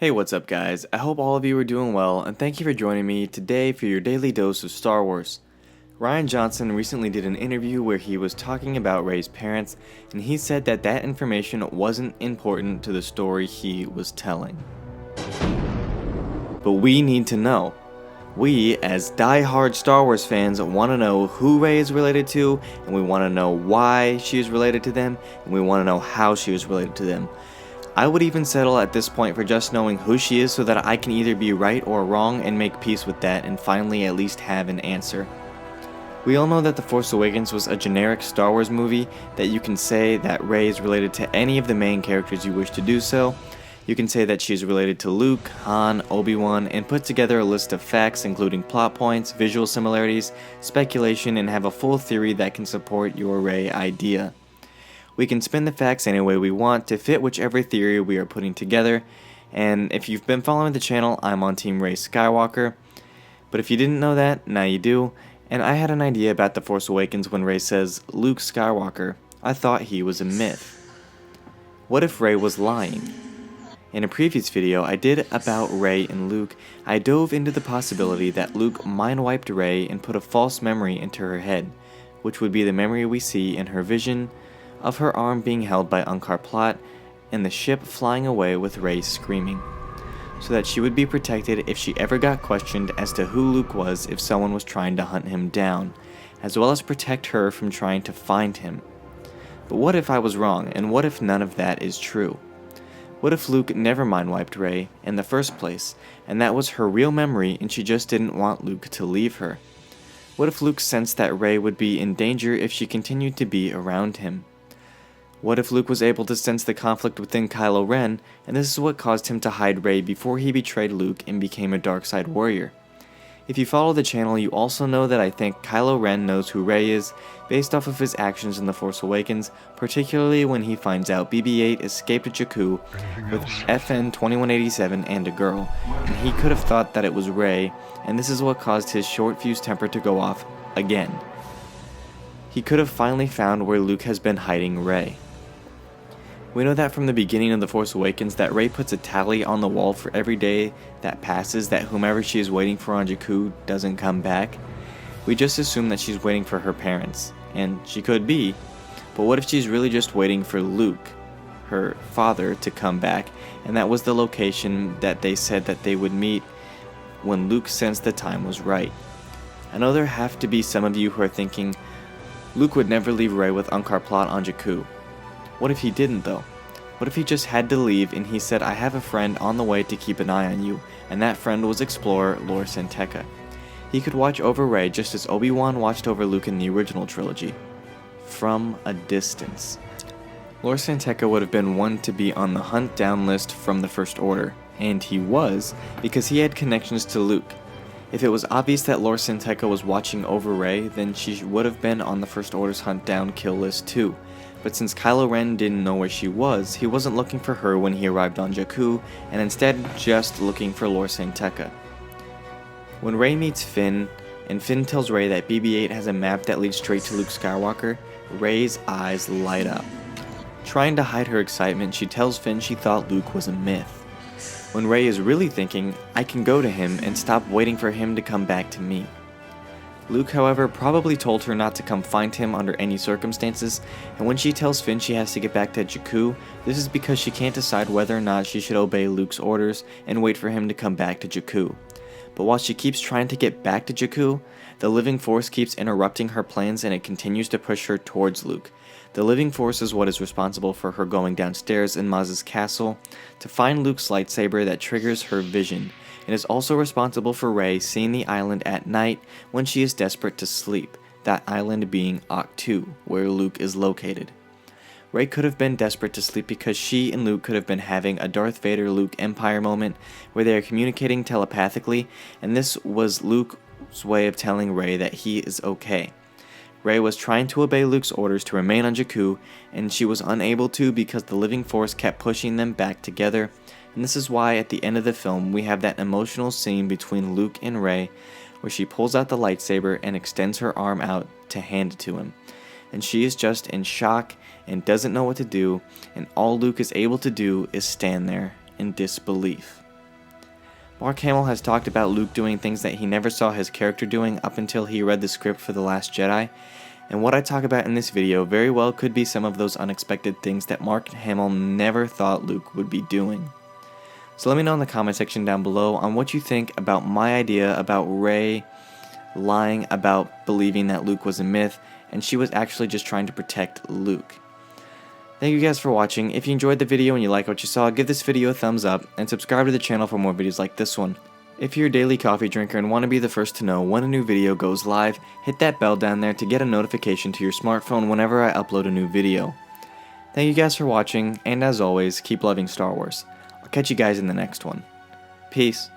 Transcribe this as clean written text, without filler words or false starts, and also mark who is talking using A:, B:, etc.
A: Hey, what's up, guys? I hope all of you are doing well, and thank you for joining me today for your daily dose of Star Wars. Rian Johnson recently did an interview where he was talking about Rey's parents, and he said that that information wasn't important to the story he was telling. But we need to know. We, as die-hard Star Wars fans, want to know who Rey is related to, and we want to know why she is related to them, and we want to know how she is related to them. I would even settle at this point for just knowing who she is so that I can either be right or wrong and make peace with that and finally at least have an answer. We all know that The Force Awakens was a generic Star Wars movie that you can say that Rey is related to any of the main characters you wish to do so. You can say that she's related to Luke, Han, Obi-Wan, and put together a list of facts including plot points, visual similarities, speculation, and have a full theory that can support your Rey idea. We can spin the facts any way we want to fit whichever theory we are putting together, and if you've been following the channel, I'm on Team Rey Skywalker. But if you didn't know that, now you do, and I had an idea about The Force Awakens when Rey says, Luke Skywalker. I thought he was a myth. What if Rey was lying? In a previous video I did about Rey and Luke, I dove into the possibility that Luke mind-wiped Rey and put a false memory into her head, which would be the memory we see in her vision of her arm being held by Unkar Plutt and the ship flying away with Rey screaming, so that she would be protected if she ever got questioned as to who Luke was if someone was trying to hunt him down, as well as protect her from trying to find him. But what if I was wrong, and what if none of that is true? What if Luke never mind-wiped Rey in the first place, and that was her real memory and she just didn't want Luke to leave her? What if Luke sensed that Rey would be in danger if she continued to be around him? What if Luke was able to sense the conflict within Kylo Ren, and this is what caused him to hide Rey before he betrayed Luke and became a dark side warrior? If you follow the channel, you also know that I think Kylo Ren knows who Rey is, based off of his actions in The Force Awakens, particularly when he finds out BB-8 escaped Jakku with FN 2187 and a girl, and he could have thought that it was Rey, and this is what caused his short-fused temper to go off again. He could have finally found where Luke has been hiding Rey. We know that from the beginning of The Force Awakens that Rey puts a tally on the wall for every day that passes that whomever she is waiting for on Jakku doesn't come back. We just assume that she's waiting for her parents, and she could be, but what if she's really just waiting for Luke, her father, to come back, and that was the location that they said that they would meet when Luke sensed the time was right? I know there have to be some of you who are thinking, Luke would never leave Rey with Unkar Plutt on Jakku. What if he didn't though? What if he just had to leave and he said, I have a friend on the way to keep an eye on you, and that friend was explorer Lor San Tekka. He could watch over Rey just as Obi-Wan watched over Luke in the original trilogy. From a distance. Lor San Tekka would have been one to be on the hunt down list from the First Order, and he was, because he had connections to Luke. If it was obvious that Lor San Tekka was watching over Rey, then she would have been on the First Order's hunt down kill list too. But since Kylo Ren didn't know where she was, he wasn't looking for her when he arrived on Jakku, and instead just looking for Lor San Tekka. When Rey meets Finn, and Finn tells Rey that BB-8 has a map that leads straight to Luke Skywalker, Rey's eyes light up. Trying to hide her excitement, she tells Finn she thought Luke was a myth. When Rey is really thinking, I can go to him and stop waiting for him to come back to me. Luke, however, probably told her not to come find him under any circumstances, and when she tells Finn she has to get back to Jakku, this is because she can't decide whether or not she should obey Luke's orders and wait for him to come back to Jakku. But while she keeps trying to get back to Jakku, the Living Force keeps interrupting her plans and it continues to push her towards Luke. The Living Force is what is responsible for her going downstairs in Maz's castle to find Luke's lightsaber that triggers her vision, and is also responsible for Rey seeing the island at night when she is desperate to sleep, that island being Ahch-To, where Luke is located. Rey could have been desperate to sleep because she and Luke could have been having a Darth Vader-Luke Empire moment where they are communicating telepathically, and this was Luke's way of telling Rey that he is okay. Rey was trying to obey Luke's orders to remain on Jakku, and she was unable to because the Living Force kept pushing them back together, and this is why at the end of the film we have that emotional scene between Luke and Rey where she pulls out the lightsaber and extends her arm out to hand it to him. And she is just in shock and doesn't know what to do, and all Luke is able to do is stand there in disbelief. Mark Hamill has talked about Luke doing things that he never saw his character doing up until he read the script for The Last Jedi, and what I talk about in this video very well could be some of those unexpected things that Mark Hamill never thought Luke would be doing. So let me know in the comment section down below on what you think about my idea about Rey lying about believing that Luke was a myth and she was actually just trying to protect Luke. Thank you guys for watching. If you enjoyed the video and you like what you saw, give this video a thumbs up and subscribe to the channel for more videos like this one. If you're a daily coffee drinker and want to be the first to know when a new video goes live, hit that bell down there to get a notification to your smartphone whenever I upload a new video. Thank you guys for watching, and as always, keep loving Star Wars. I'll catch you guys in the next one. Peace.